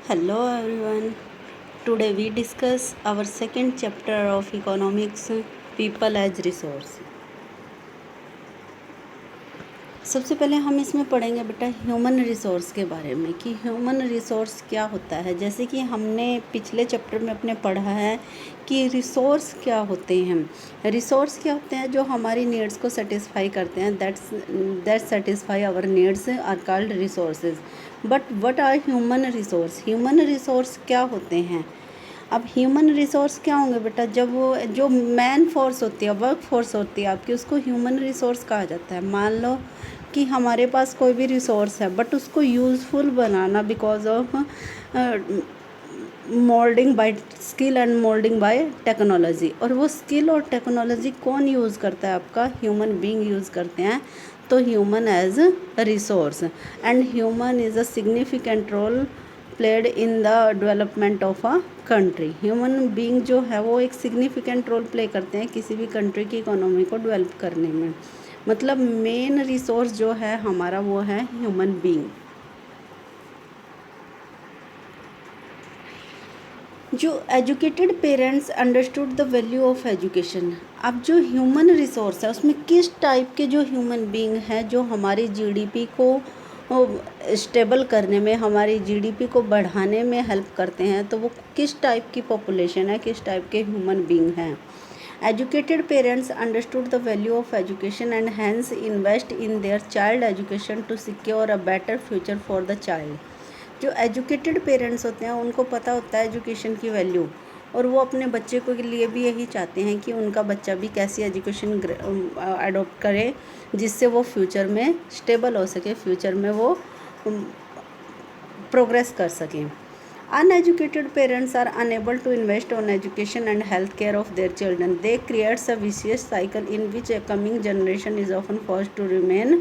Hello everyone. Today we discuss our second chapter of economics, people as resource. सबसे पहले हम इसमें पढ़ेंगे बेटा ह्यूमन रिसोर्स के बारे में कि ह्यूमन रिसोर्स क्या होता है। जैसे कि हमने पिछले चैप्टर में अपने पढ़ा है कि रिसोर्स क्या होते हैं। रिसोर्स क्या होते हैं जो हमारी नीड्स को सेटिस्फाई करते हैं, that satisfy our needs are called resources. But what are human resource? Human resource क्या होते हैं? अब ह्यूमन रिसोर्स क्या होंगे बेटा? जब वो जो मैन फोर्स होती है, वर्क फोर्स होती है आपकी, उसको ह्यूमन रिसोर्स कहा जाता है। मान लो कि हमारे पास कोई भी रिसोर्स है बट उसको useful banana because of moulding bye skill and moulding bye technology, और वो स्किल और टेक्नोलॉजी कौन यूज़ करता है? आपका ह्यूमन बीइंग यूज़ करते हैं। तो human as resource and human is a significant role played in the development of a country. Human being जो है वो एक सिग्निफिकेंट रोल प्ले करते हैं किसी भी कंट्री की इकोनॉमी को डेवलप करने में। मतलब मेन रिसोर्स जो है हमारा वो है ह्यूमन बीइंग। जो educated parents understood the value of education. अब जो ह्यूमन रिसोर्स है उसमें किस टाइप के जो ह्यूमन बीइंग है जो हमारी जीडीपी को स्टेबल करने में, हमारी जीडीपी को बढ़ाने में हेल्प करते हैं, तो वो किस टाइप की पॉपुलेशन है, किस टाइप के ह्यूमन बीइंग हैं। Educated parents understood the value of education and hence invest in their child education to secure a better future for the child. जो एजुकेटेड पेरेंट्स होते हैं उनको पता होता है एजुकेशन की वैल्यू, और वो अपने बच्चे को के लिए भी यही चाहते हैं कि उनका बच्चा भी कैसी एजुकेशन अडॉप्ट करे जिससे वो फ्यूचर में स्टेबल हो सके, फ्यूचर में वो प्रोग्रेस कर सकें। Uneducated parents are unable to invest on education and health care of their children. They creates a vicious cycle in which a coming generation is often forced to remain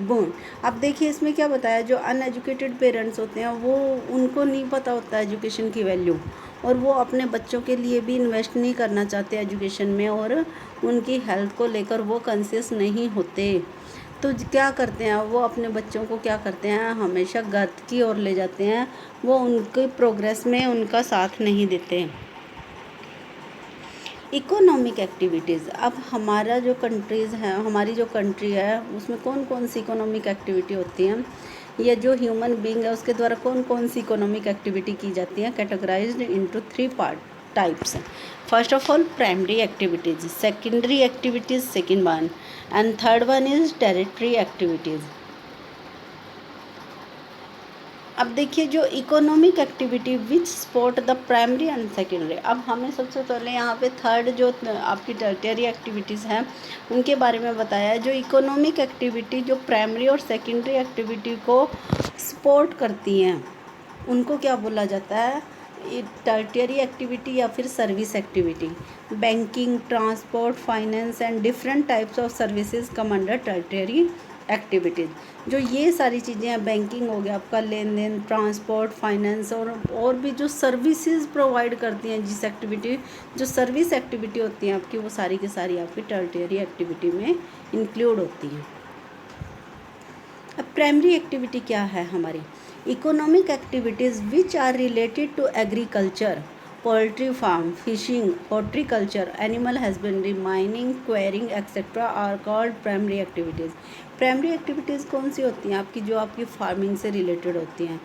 born. अब देखिए इसमें क्या बताया, जो uneducated parents होते हैं वो उनको नहीं पता होता एजुकेशन की वैल्यू, और वो अपने बच्चों के लिए भी इन्वेस्ट नहीं करना चाहते एजुकेशन में, और उनकी हेल्थ को लेकर वो कॉन्शियस नहीं होते। तो क्या करते हैं वो अपने बच्चों को क्या करते हैं, हमेशा गर्त की ओर ले जाते हैं, वो उनके प्रोग्रेस में उनका साथ नहीं देते। Economic activities. अब हमारा जो कंट्रीज़ है, हमारी जो कंट्री है उसमें कौन कौन सी इकोनॉमिक एक्टिविटी होती हैं, या जो ह्यूमन बीइंग है उसके द्वारा कौन कौन सी इकोनॉमिक एक्टिविटी की जाती है, categorised into 3 types. First of all primary activities, secondary activities second one, and third one is territory activities. अब देखिए जो economic activity which support the primary and secondary. अब हमें सबसे पहले यहाँ पे थर्ड जो आपकी टर्टियरी एक्टिविटीज़ हैं उनके बारे में बताया है। जो इकोनॉमिक एक्टिविटी जो प्राइमरी और सेकेंडरी एक्टिविटी को सपोर्ट करती हैं उनको क्या बोला जाता है, टर्टियरी एक्टिविटी या फिर service activity. Banking, transport, finance and different types of services come under tertiary activities. जो ये सारी चीज़ें हैं, बैंकिंग हो गया आपका लेन देन, ट्रांसपोर्ट, फाइनेंस, और भी जो सर्विसेज प्रोवाइड करती हैं, जिस एक्टिविटी जो सर्विस एक्टिविटी होती हैं आपकी, वो सारी की सारी आपकी टर्टियरी एक्टिविटी में इंक्लूड होती हैं। अब प्राइमरी एक्टिविटी क्या है हमारी? Economic activities which are related to agriculture, poultry farm, fishing, horticulture, animal husbandry, mining, quarrying etcetera are called primary activities. Primary activities कौन सी होती हैं आपकी? जो आपकी फार्मिंग से रिलेटेड होती हैं,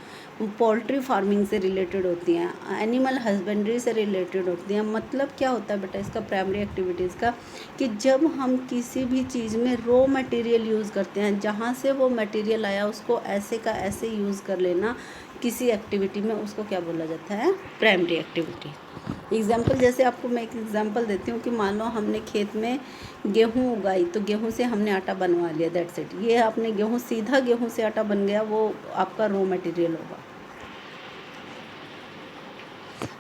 पोल्ट्री फार्मिंग से रिलेटेड होती हैं, एनिमल हस्बेंड्री से रिलेटेड होती हैं। मतलब क्या होता है बेटा इसका प्राइमरी एक्टिविटीज़ का, कि जब हम किसी भी चीज़ में रॉ मटेरियल यूज़ करते हैं, जहाँ से वो मटेरियल आया उसको ऐसे का ऐसे यूज़ कर लेना किसी एक्टिविटी में, उसको क्या बोला जाता है? Primary activity. एग्जाम्पल, जैसे आपको मैं एक एग्जाम्पल देती हूँ कि मान लो हमने खेत में गेहूँ उगाई, तो गेहूँ से हमने आटा बनवा लिया, दैट्स इट। ये आपने गेहूँ, सीधा गेहूँ से आटा बन गया, वो आपका रॉ मटेरियल होगा।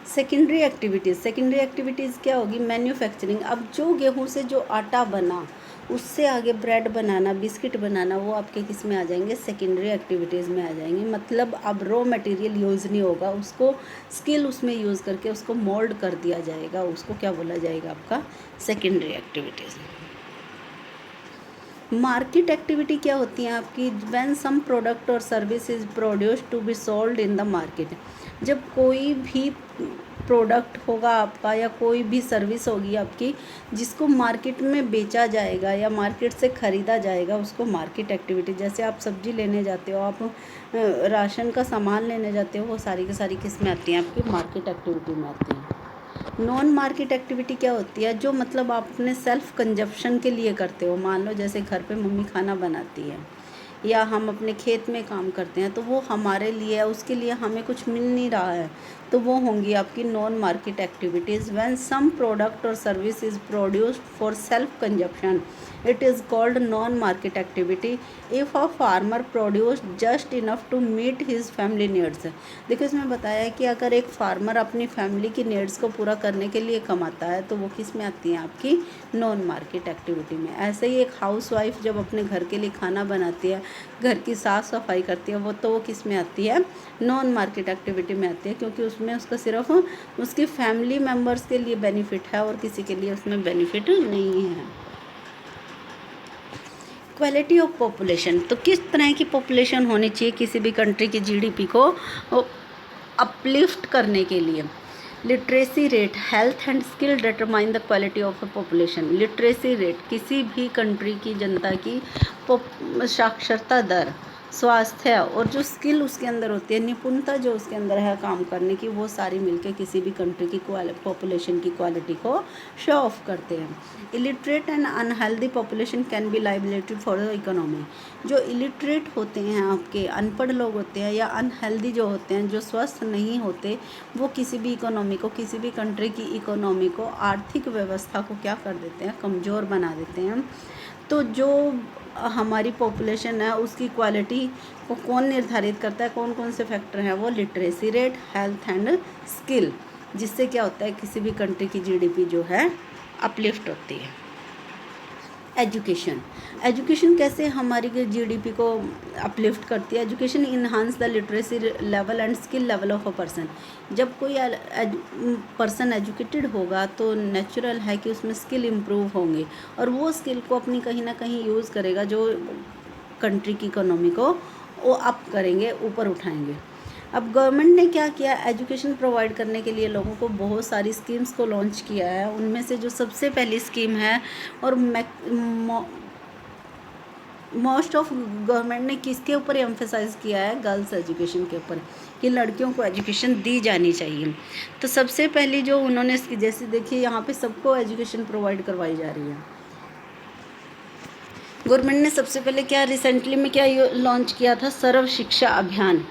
सेकेंडरी एक्टिविटीज़ क्या होगी? मैन्युफैक्चरिंग। अब जो गेहूँ से जो आटा बना उससे आगे ब्रेड बनाना, बिस्किट बनाना, वो आपके किस में आ जाएंगे? सेकेंडरी एक्टिविटीज़ में आ जाएंगे। मतलब अब रॉ मटेरियल यूज़ नहीं होगा, उसको स्किल उसमें यूज़ करके उसको मोल्ड कर दिया जाएगा, उसको क्या बोला जाएगा? आपका सेकेंडरी एक्टिविटीज़। मार्केट एक्टिविटी क्या होती है आपकी? व्हेन सम प्रोडक्ट और service is produce to be sold in the market. जब कोई भी प्रोडक्ट होगा आपका या कोई भी सर्विस होगी आपकी जिसको मार्केट में बेचा जाएगा या मार्केट से ख़रीदा जाएगा, उसको मार्केट एक्टिविटी। जैसे आप सब्जी लेने जाते हो, आप राशन का सामान लेने जाते हो, वो सारी की सारी किस में आती हैं? आपकी मार्केट एक्टिविटी में आती हैं। नॉन मार्केट एक्टिविटी क्या होती है? जो मतलब आप अपने सेल्फ कंजप्शन के लिए करते हो। मान लो जैसे घर पे मम्मी खाना बनाती है या हम अपने खेत में काम करते हैं, तो वो हमारे लिए है, उसके लिए हमें कुछ मिल नहीं रहा है, तो वो होंगी आपकी non market activities. When some product और service is produced for self consumption it is called non market activity. If a farmer produce just enough to meet his family needs. देखो इसमें बताया है कि अगर एक फार्मर अपनी फैमिली की नीड्स को पूरा करने के लिए कमाता है, तो वो किस में आती है? आपकी नॉन मार्केट एक्टिविटी में। ऐसे ही एक हाउस वाइफ जब अपने घर के लिए खाना बनाती है, घर की साफ़ सफाई करती है, वो किस में आती है? नॉन मार्केट एक्टिविटी में आती है, क्योंकि उसमें उसका सिर्फ उसकी फैमिली मेम्बर्स के लिए बेनिफिट है और किसी के लिए उसमें बेनिफिट नहीं है। क्वालिटी ऑफ पॉपुलेशन, तो किस तरह की पॉपुलेशन होनी चाहिए किसी भी कंट्री की जीडीपी को अपलिफ्ट करने के लिए? Literacy rate, health and skill determine the quality of a population. Literacy rate किसी भी कंट्री की जनता की साक्षरता दर, स्वास्थ्य और जो स्किल उसके अंदर होती है, निपुणता जो उसके अंदर है काम करने की, वो सारी मिलके किसी भी कंट्री की पॉपुलेशन की क्वालिटी को शो ऑफ करते हैं। Illiterate and unhealthy population can be liability for the economy. जो इलिटरेट होते हैं, आपके अनपढ़ लोग होते हैं या अनहेल्दी जो होते हैं, जो स्वस्थ नहीं होते, वो किसी भी इकोनॉमी को, किसी भी कंट्री की इकोनॉमी को, आर्थिक व्यवस्था को क्या कर देते हैं? कमज़ोर बना देते हैं। तो जो हमारी पॉपुलेशन है उसकी क्वालिटी को कौन निर्धारित करता है? कौन कौन से फैक्टर हैं? वो literacy rate, health and skill, जिससे क्या होता है? किसी भी कंट्री की जीडीपी जो है अपलिफ्ट होती है। एजुकेशन, एजुकेशन कैसे हमारी जीडीपी को अपलिफ्ट करती है? Education enhance the literacy level and skill level of a person. जब कोई पर्सन एजुकेटेड होगा तो नेचुरल है कि उसमें स्किल इम्प्रूव होंगे और वो स्किल को अपनी कहीं ना कहीं यूज़ करेगा, जो कंट्री की इकोनॉमी को वो अप करेंगे, ऊपर उठाएंगे। अब गवर्नमेंट ने क्या किया? एजुकेशन प्रोवाइड करने के लिए लोगों को बहुत सारी स्कीम्स को लॉन्च किया है। उनमें से जो सबसे पहली स्कीम है और मोस्ट ऑफ गवर्नमेंट ने किसके ऊपर एम्फेसाइज किया है? गर्ल्स एजुकेशन के ऊपर, कि लड़कियों को एजुकेशन दी जानी चाहिए। तो सबसे पहली जो उन्होंने, जैसे देखिए यहाँ पे सबको एजुकेशन प्रोवाइड करवाई जा रही है। गवर्नमेंट ने सबसे पहले क्या रिसेंटली में क्या लॉन्च किया था? सर्व शिक्षा अभियान,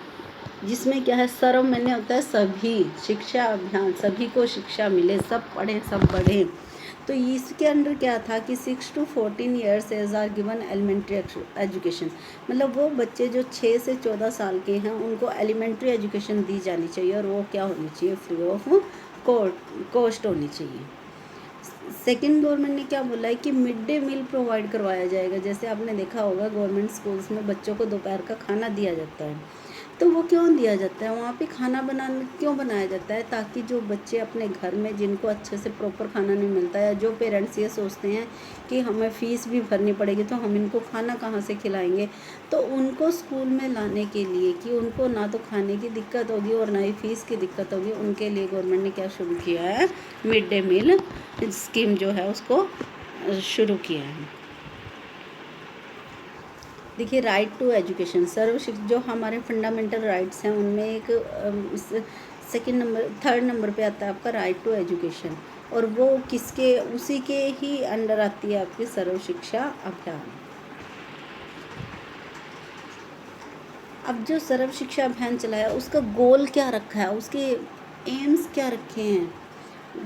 जिसमें क्या है? सर्व मैंने होता है सभी, शिक्षा अभियान, सभी को शिक्षा मिले, सब पढ़ें सब बढ़ें। तो इसके अंदर क्या था कि 6 to 14 years age are given elementary education. मतलब वो बच्चे जो 6 से 14 साल के हैं उनको एलिमेंट्री एजुकेशन दी जानी चाहिए और वो क्या होनी चाहिए? फ्री ऑफ कॉस्ट होनी चाहिए। सेकेंड, गवर्नमेंट ने क्या बोला है कि मिड डे मील प्रोवाइड करवाया जाएगा। जैसे आपने देखा होगा गवर्नमेंट स्कूल्स में बच्चों को दोपहर का खाना दिया जाता है। तो वो क्यों दिया जाता है? वहाँ पे खाना क्यों बनाया जाता है? ताकि जो बच्चे अपने घर में जिनको अच्छे से प्रॉपर खाना नहीं मिलता है, जो पेरेंट्स ये सोचते हैं कि हमें फ़ीस भी भरनी पड़ेगी तो हम इनको खाना कहाँ से खिलाएंगे, तो उनको स्कूल में लाने के लिए कि उनको ना तो खाने की दिक्कत होगी और ना ही फ़ीस की दिक्कत होगी, उनके लिए गवर्नमेंट ने क्या शुरू किया है? मिड डे मील स्कीम जो है उसको शुरू किया है। देखिए, राइट टू एजुकेशन, जो हमारे फंडामेंटल राइट्स हैं उनमें एक थर्ड नंबर पे आता है आपका राइट टू एजुकेशन, और वो किसके, उसी के ही अंडर आती है आपकी सर्व शिक्षा अभियान। अब जो सर्व शिक्षा अभियान चलाया उसका गोल क्या रखा है? उसके एम्स क्या रखे हैं?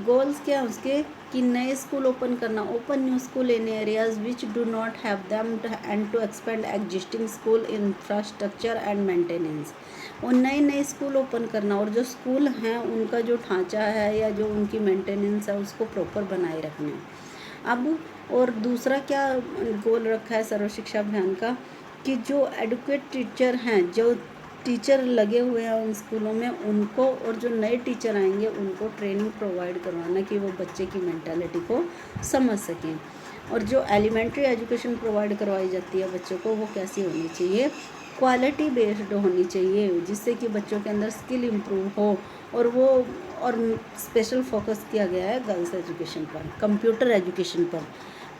गोल्स क्या है उसके? कि नए स्कूल ओपन करना, open new school in areas which do not have them and to expand existing school infrastructure and maintenance. और नए नए स्कूल ओपन करना और जो स्कूल हैं उनका जो ढांचा है या जो उनकी मेंटेनेंस है उसको प्रॉपर बनाए रखना। अब और दूसरा क्या गोल रखा है सर्व शिक्षा अभियान का? कि जो एडुकेट टीचर हैं, जो टीचर लगे हुए हैं उन स्कूलों में, उनको और जो नए टीचर आएंगे उनको ट्रेनिंग प्रोवाइड करवाना कि वो बच्चे की मेंटालिटी को समझ सकें। और जो एलिमेंट्री एजुकेशन प्रोवाइड करवाई जाती है बच्चों को वो कैसी होनी चाहिए, क्वालिटी बेस्ड होनी चाहिए, जिससे कि बच्चों के अंदर स्किल इम्प्रूव हो। और स्पेशल फोकस किया गया है गर्ल्स एजुकेशन पर, कंप्यूटर एजुकेशन पर,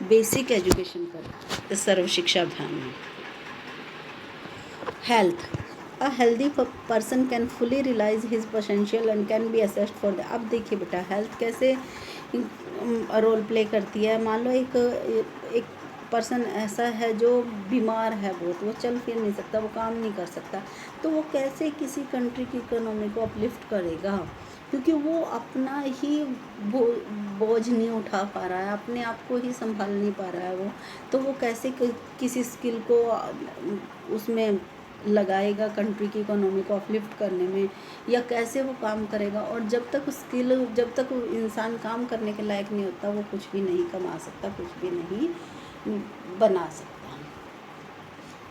बेसिक एजुकेशन पर सर्व शिक्षा अभियान में। Health, a healthy person can fully realise his potential and can be assessed for the. अब देखिए बेटा, हेल्थ कैसे रोल प्ले करती है। मान लो एक पर्सन ऐसा है जो बीमार है बहुत, वो चल फिर नहीं सकता, वो काम नहीं कर सकता, तो वो कैसे किसी कंट्री की इकोनॉमी को अपलिफ्ट करेगा, क्योंकि वो अपना ही बोझ नहीं उठा पा रहा है, अपने आप को ही संभाल नहीं पा रहा है वो, तो वो कैसे किसी स्किल को उसमें लगाएगा कंट्री की इकोनॉमी को अपलिफ्ट करने में, या कैसे वो काम करेगा। और जब तक इंसान काम करने के लायक नहीं होता, वो कुछ भी नहीं कमा सकता, कुछ भी नहीं बना सकता।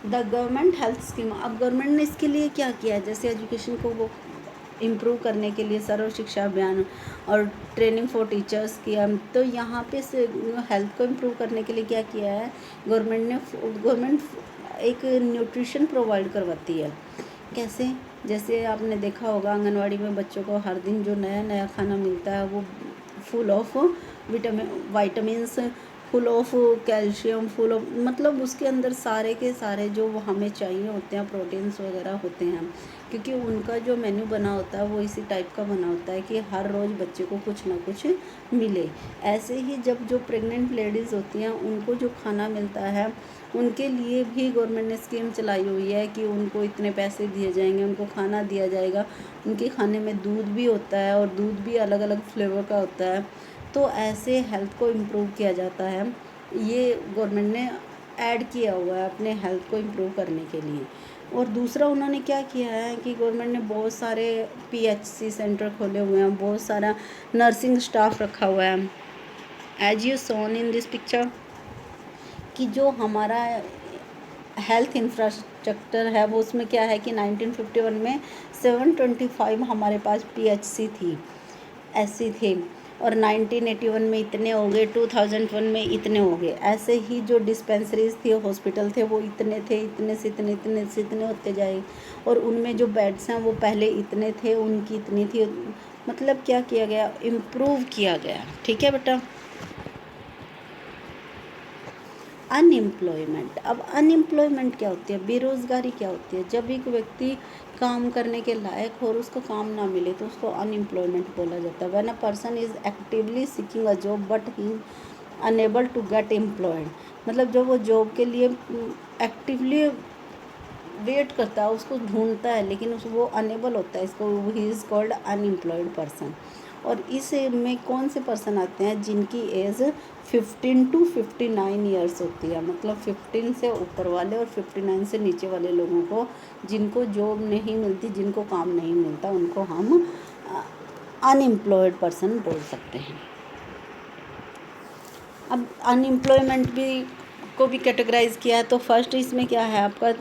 द गवर्नमेंट हेल्थ स्कीम, अब गवर्नमेंट ने इसके लिए क्या किया है, जैसे एजुकेशन को वो इम्प्रूव करने के लिए सर्व शिक्षा अभियान और ट्रेनिंग फॉर टीचर्स किया, तो यहाँ पे हेल्थ को इम्प्रूव करने के लिए क्या किया है गवर्नमेंट एक न्यूट्रिशन प्रोवाइड करवाती है। कैसे, जैसे आपने देखा होगा आंगनवाड़ी में बच्चों को हर दिन जो नया नया खाना मिलता है वो full of vitamins, full of calcium, full of मतलब उसके अंदर सारे के सारे जो वो हमें चाहिए होते हैं प्रोटीन्स वगैरह होते हैं, क्योंकि उनका जो मेन्यू बना होता है वो इसी टाइप का बना होता है कि हर रोज़ बच्चे को कुछ ना कुछ मिले। ऐसे ही जब जो प्रेग्नेंट लेडीज़ होती हैं उनको जो खाना मिलता है, उनके लिए भी गवर्नमेंट ने स्कीम चलाई हुई है कि उनको इतने पैसे दिए जाएंगे, उनको खाना दिया जाएगा। उनके खाने में दूध भी होता है और दूध भी अलग अलग फ्लेवर का होता है, तो ऐसे हेल्थ को इम्प्रूव किया जाता है। ये गवर्नमेंट ने ऐड किया हुआ है अपने हेल्थ को इम्प्रूव करने के लिए। और दूसरा उन्होंने क्या किया है कि गवर्नमेंट ने बहुत सारे PHC सेंटर खोले हुए हैं, बहुत सारा नर्सिंग स्टाफ रखा हुआ है। As you seen in this picture कि जो हमारा हेल्थ इंफ्रास्ट्रक्चर है वो उसमें क्या है कि 1951 में 725 हमारे पास PHC थी, ऐसी थी, और 1981 में इतने हो गए, 2001 में इतने हो गए। ऐसे ही जो डिस्पेंसरीज थी, हॉस्पिटल थे, वो इतने थे, इतने से इतने, इतने से इतने होते जाए, और उनमें जो बेड्स हैं वो पहले इतने थे, उनकी इतनी थी, मतलब क्या किया गया, इम्प्रूव किया गया। ठीक है बेटा। अनएम्प्लॉयमेंट, अब अनएम्प्लॉयमेंट क्या होती है, बेरोज़गारी क्या होती है। जब एक व्यक्ति काम करने के लायक हो और उसको काम ना मिले तो उसको अनएम्प्लॉयमेंट बोला जाता है। When a person is actively seeking a job but he unable to get employed, मतलब जब वो जॉब के लिए एक्टिवली वेट करता है, उसको ढूंढता है, लेकिन वो अनेबल होता है, इसको he is called unemployed person. और इस में कौन से पर्सन आते हैं, जिनकी एज 15 to 59 ईयर्स होती है, मतलब 15 से ऊपर वाले और 59 से नीचे वाले लोगों को, जिनको जॉब नहीं मिलती, जिनको काम नहीं मिलता, उनको हम अनएम्प्लॉयड पर्सन बोल सकते हैं। अब अनएम्प्लॉयमेंट को भी कैटेगराइज किया है, तो फर्स्ट इसमें क्या है आपका,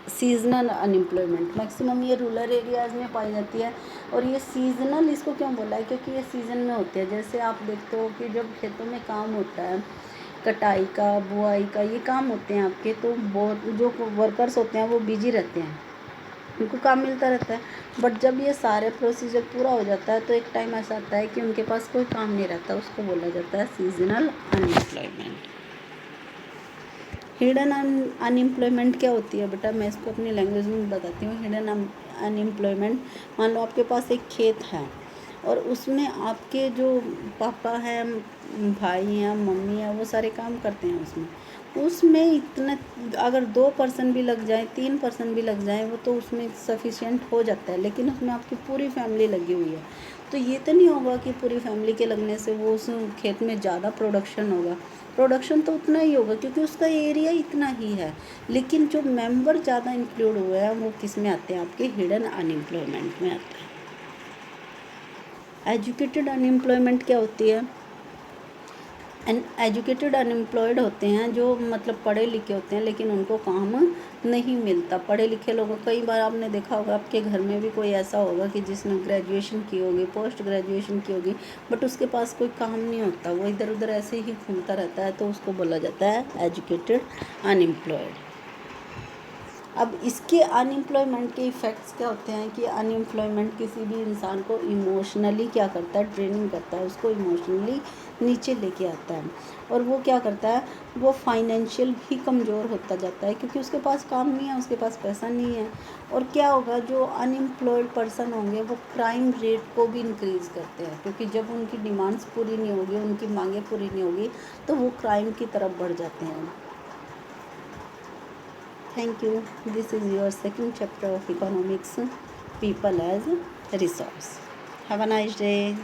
सीजनल अनएम्प्लॉयमेंट। मैक्सिमम ये रूरल एरियाज़ में पाई जाती है। और ये सीजनल इसको क्यों बोला है, क्योंकि ये सीज़न में होती है। जैसे आप देखते हो कि जब खेतों में काम होता है, कटाई का, बुआई का, ये काम होते हैं आपके, तो बहुत जो वर्कर्स होते हैं वो बिजी रहते हैं, उनको काम मिलता रहता है। बट जब ये सारे प्रोसीजर पूरा हो जाता है तो एक टाइम ऐसा आता है कि उनके पास कोई काम नहीं रहता, उसको बोला जाता है सीजनल अनएम्प्लॉयमेंट। हिडन अनएम्प्लॉयमेंट क्या होती है बेटा, मैं इसको अपनी लैंग्वेज में बताती हूँ। हिडन अनएम्प्लॉयमेंट, मान लो आपके पास एक खेत है और उसमें आपके जो पापा हैं, भाई हैं, मम्मी है, वो सारे काम करते हैं उसमें इतना, अगर 2 पर्सन भी लग जाए, 3 पर्सन भी लग जाए, वो तो उसमें सफिशिएंट हो जाता है। लेकिन उसमें आपकी पूरी फैमिली लगी हुई है, तो ये तो नहीं होगा कि पूरी फैमिली के लगने से वो उस खेत में ज़्यादा प्रोडक्शन होगा। प्रोडक्शन तो उतना ही होगा क्योंकि उसका एरिया इतना ही है। लेकिन जो मेंबर ज़्यादा इंक्लूड हुए हैं वो किस में आते हैं, आपके हिडन अनएम्प्लॉयमेंट में आते हैं। एजुकेटेड अनएम्प्लॉयमेंट क्या होती है, एंड एजुकेटेड अनएम्प्लॉयड होते हैं, जो मतलब पढ़े लिखे होते हैं लेकिन उनको काम नहीं मिलता। पढ़े लिखे लोगों, कई बार आपने देखा होगा आपके घर में भी कोई ऐसा होगा कि जिसने ग्रेजुएशन की होगी, पोस्ट ग्रेजुएशन की होगी, बट उसके पास कोई काम नहीं होता, वो इधर उधर ऐसे ही घूमता रहता है, तो उसको बोला जाता है एजुकेटेड अनएम्प्लॉयड। अब इसके अनएम्प्लॉयमेंट के इफ़ेक्ट्स क्या होते हैं कि अनएम्प्लॉयमेंट किसी भी इंसान को इमोशनली क्या करता है, ड्रेनिंग करता है, उसको इमोशनली नीचे लेके आता है। और वो क्या करता है, वो फाइनेंशियल भी कमज़ोर होता जाता है, क्योंकि उसके पास काम नहीं है, उसके पास पैसा नहीं है। और क्या होगा, जो अनएम्प्लॉयड पर्सन होंगे वो क्राइम रेट को भी इंक्रीज़ करते हैं, क्योंकि जब उनकी डिमांड्स पूरी नहीं होगी, उनकी मांगें पूरी नहीं होगी, तो वो क्राइम की तरफ बढ़ जाते हैं। Thank you. This is your second chapter of economics, people as resource. Have a nice day.